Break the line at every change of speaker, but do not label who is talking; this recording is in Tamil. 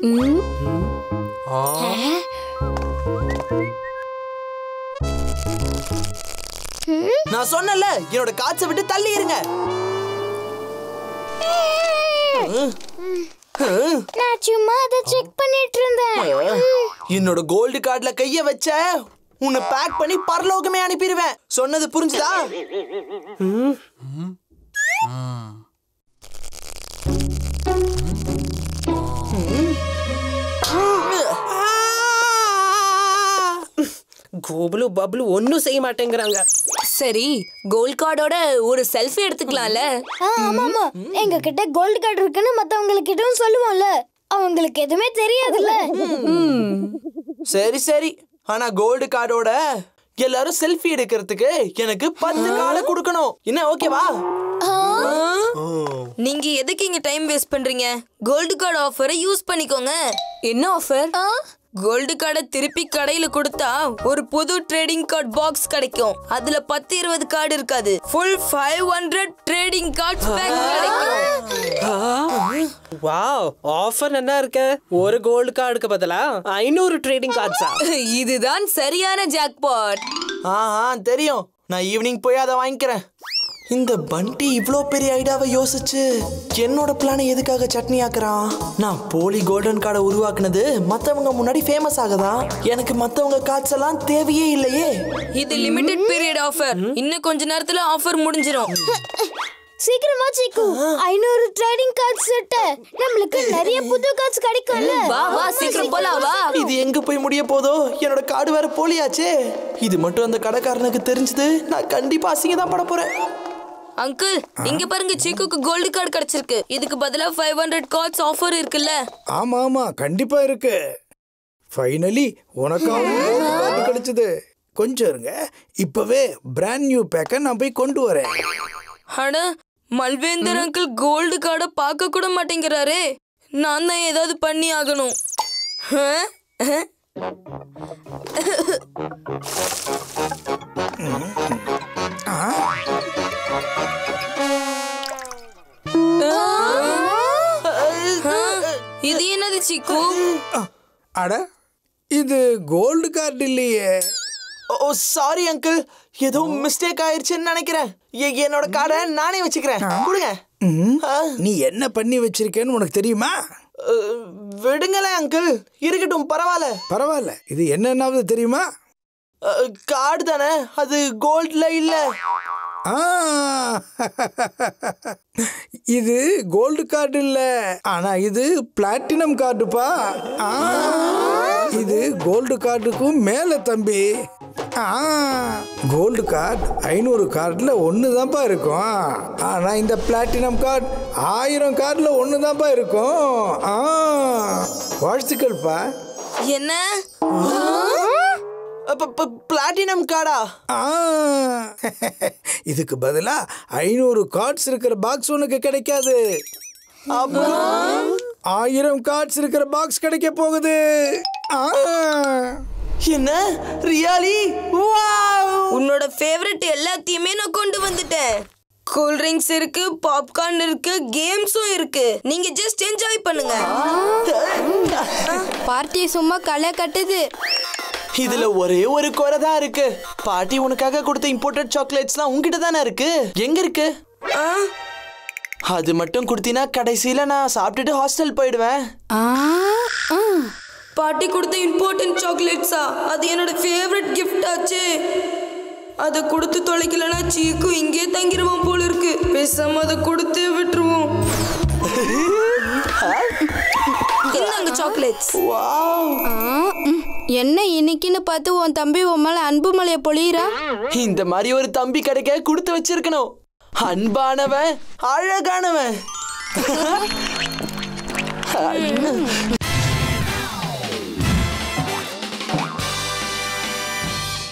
நான் சொன்னல என்னோட காட்சை விட்டு தள்ளி இருங்க.
நான் சும்மா அதை செக் பண்ணிட்டு இருந்தேன்.
என்னோட கோல்டு கார்டுல கைய வச்ச உன்னை பேக் பண்ணி பரலோகமே அனுப்பிடுவேன். சொன்னது புரிஞ்சுதா?
கோபுலு பப்ளு ஒன்னும் செய்ய மாட்டேங்கிறாங்க.
சரி, கோல்ட் கார்டோட ஒரு செல்ஃபி எடுத்துக்கலாம்ல?
ஆமாமா, எங்க கிட்ட கோல்டு கார்டு இருக்குன்னு மத்தவங்க கிட்டவும் சொல்லுவோம்ல. அவங்களுக்கு எதுவுமே தெரியாதுல்ல.
சரி சரி, ஆனா கோல்டு கார்டோட எல்லாரும் செல்ஃபி எடுக்கிறதுக்கு எனக்கு 10 கார்டு கொடுக்கணும். என்ன ஓகேவா?
நீங்க எதுக்கு இங்க டைம் வேஸ்ட் பண்றீங்க? கோல்டு கார்டு ஆஃபரை யூஸ் பண்ணிக்கோங்க. என்ன ஆஃபர்? கோல்டு கார்டை திருப்பி கடையில கொடுத்தா ஒரு புது ட்ரேடிங் கார்டு பாக்ஸ் கிடைக்கும். அதுல 10-20 கார்டு இருக்காது. ஃபுல் 500 ட்ரேடிங் கார்ட்ஸ் பேக் கிடைக்கும்.
வாவ், ஆஃபர் என்ன இருக்கு? ஒரு கோல்டு கார்டுக்கு பதிலா 500 ட்ரேடிங் கார்ட்ஸா?
இதுதான் சரியான ஜாக்பாட்.
தெரியும். நான் ஈவினிங் போய் அதை வாங்கிக்கிறேன். இந்த பண்டி இவ்ளோ பெரிய ஐடியாவை யோசிச்சு என்னோட பிளானை எதுக்காக சட்னி ஆக்குறான்? நான் போலி கோல்டன் கார்டை உருவாக்குனது மத்தவங்க முன்னாடி ஃபேமஸ் ஆகுதா? எனக்கு மத்தவங்க கார்ட்ஸ் எல்லாம் தேவையே இல்லையே.
இது லிமிடெட் பீரியட் ஆஃபர். இன்னும் கொஞ்ச நேரத்துல ஆஃபர் முடிஞ்சிரும்.
சீக்கிரமா சீக்கு, 500 ட்ரேடிங் கார்ட்ஸ் செட். நமக்கு நிறைய புது கார்ட்ஸ் கிடைக்கும்ல.
வா வா, சீக்கிரம் போலாம் வா.
இது எங்க போய் முடிய போதோ? என்னோட கார்டு வேற போலியாச்சே. இது மட்டும் அந்த கடைக்காரனுக்கு தெரிஞ்சது நான் கண்டிப்பா அசிங்கதான் பட போறேன்.
அங்கிள், இங்க பாருங்க, சீக்குக்கு கோல்டு கார்டு கிடைச்சிருக்கு. இதுக்கு பதிலா 500 கார்ட்ஸ் ஆஃபர் இருக்குல்ல?
ஆமா ஆமா, கண்டிப்பா இருக்கு. ஃபைனலி உனக்காக கார்டு கிடைச்சது. கொஞ்சம் இருங்க, இப்பவே பிராண்ட் நியூ பேக்க நான் போய் கொண்டு வரேன்.
அட, மல்வேந்தர் அங்கிள் கோல்டு கார்டை பார்க்க கூட மாட்டேங்கிறாரே. நான் தான் ஏதாவது பண்ணி ஆகணும். இது என்னது சீக்கு?
அட, இது கோல்டு கார்டு இல்லையே.
ஓ சாரி அங்கிள், ஏதோ மிஸ்டேக் ஆயிருச்சுன்னு நினைக்கிறேன். என்னோட கார்டை நானே வச்சுக்கிறேன். கொடுங்க.
நீ என்ன பண்ணி வச்சிருக்கேன்னு உனக்கு தெரியுமா?
விடுங்களேன் அங்கிள், இருக்கட்டும், பரவாயில்ல.
பரவாயில்ல, இது என்னன்னாவது தெரியுமா?
கார்டு தானே, அது கோல்ட்ல இல்ல.
இது கோல்டு கார்டு இல்ல, ஆனா இது பிளாட்டினம் கார்டுப்பா. இது கோல்டு கார்டுக்கும் மேல தம்பி. கோல்டு கார்டு 500 கார்டுல ஒண்ணுதான்ப்பா இருக்கும். ஆனா இந்த பிளாட்டினம் கார்டு 1000 கார்டுல ஒண்ணுதான்ப்பா இருக்கும். வாழ்த்துக்கள்ப்பா.
என்ன?
பிளாட்டினம் கார்டா?
இதுக்கு பதிலா 500 கார்ட்ஸ் இருக்கிற பாக்ஸ் உனக்கு கிடைக்காது. 1000 கார்ட்ஸ் இருக்கிற பாக்ஸ் கிடைக்க போகுது.
என்ன ரியாலி?
உன்னோட ஃபேவரட் எல்லாத்தையுமே நான் கொண்டு வந்துட்டேன். கூல் ட்ரிங்க்ஸ் இருக்கு, பாப்கார்ன் இருக்கு, கேம்ஸும் இருக்கு. நீங்க ஜஸ்ட் என்ஜாய் பண்ணுங்க.
பார்ட்டி சும்மா களை கட்டுது.
இதுல ஒரே ஒரு குறை தான் இருக்கு. பாட்டி உனக்காக கொடுத்த இம்போர்ட்டட் சாக்லேட்ஸ்லாம் உன்கிட்ட தானே இருக்கு. எங்க இருக்கு? அது மட்டும் கொடுத்தீனா கடைசியில நான் சாப்பிட்டுட்டு ஹாஸ்டல் போயிடுவேன்.
பாட்டி கொடுத்த இம்பார்ட்டன்ட் சாக்லேட்ஸா? அது என்னோட ஃபேவரட் கிஃப்ட் ஆச்சு. அதை கொடுத்து தொலைக்கலனா சீக்கு இங்கே தங்கிடுவோம் போல இருக்கு. பேசாம அதை கொடுத்து விட்டுருவோம். இந்தாங்க சாக்லேட்ஸ்.
என்ன இன்னைக்குன்னு பார்த்து உன் தம்பி உன் மேல அன்பு மலைய பொழியிரா?
இந்த மாதிரி ஒரு தம்பி கிடைக்க கொடுத்து வச்சிருக்கணும். அன்பானவன், அழகானவன்.